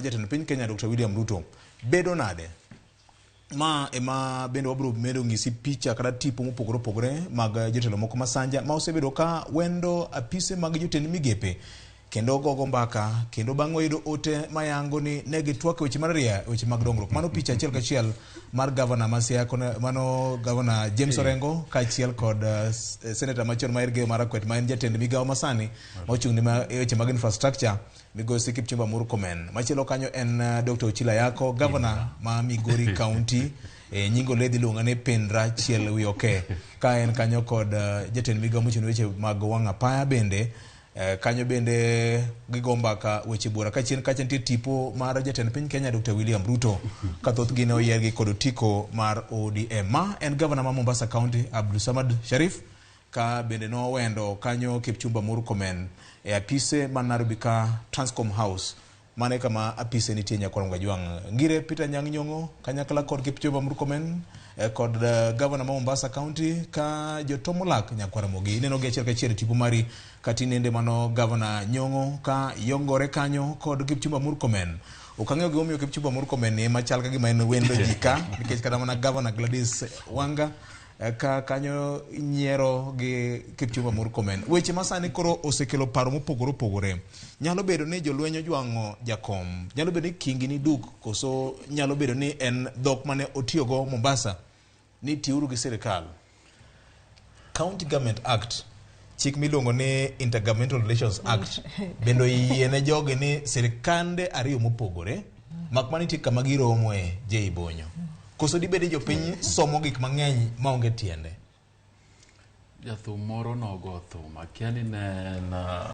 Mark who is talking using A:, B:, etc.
A: Jatend piny Kenya Dr. William Ruto bedo nade ma ema bendo wabro medo ngisi picha kata tipo mopogore opogore mag jotelo moko masanja ma osebedo ka wendo apise mag jotend migepe kendo gogo mbaka kendo bang'o yudo ote mayango ni negi twak weche mararia weche mag dongruok. Mano picha achiel kachiel mar governor Masia mano governor James Orengo kachiel kod senator machon ma Elgeyo Marakwet ma en jatend migawo masani ma ochung' ni weche mag infrastructure Migosi Kipchumba Murkomen. Machielo kanyo en Dr. Ochila Yako governor ma Migori County nyingo ledhi luonga ne Pendra Chiel Wioke ka en kanyo kod jatend migawo mochung' weche mag wang' apaya bende kanyo bende gigombaka weche bura kachien kacha nitie tipo mar jatend piny Kenya Dr. William Ruto kathoth gine oyiergi kod otiko mar ODM. Ma en governor ma Mombasa County Abdulsamad Sharif ka bende no wendo kanyo Kipchumba Murkomen apise man Nairobi ka Transcom House mane kama apise nitie Nyakwar Ngajwang' ngire Peter Nyang' Nyong'o kanyakla kod Kipchumba Murkomen kod governor ma Mombasa County ka Jotomolak Nyakwar Mogi neno gi achiel kachiel tipo mari katinende mano governor Nyong'o ka yongore kanyo kod Kipchumba Murkomen. Okang'eyo gimomiyo Kipchumba Murkomen ema chal ka gima en wendo jika nikech kata mana governor Gladys Wanga ka kanyo nyiero gi Kipchumba Murkomen. Weche masani koro osekelo paro mopogore opogore. Nyalo bedo ni jolwenyo jwang'o jakom, nyalo bedo ni kingi ni duk koso nyalo bedo ni en dhok mane otiyogo Mombasa ni tiuru gi sirikal. County Government Act chik miluongo ni Intergovernmental Relations Act bendo yiene joge ni sirikande ariyo mopogore makmani tik kama giromoe Jay Bonyo. Koso dibede jopiny somo gik mang'eny maonge tiende.
B: Jathum moro nogo thum akia ni ne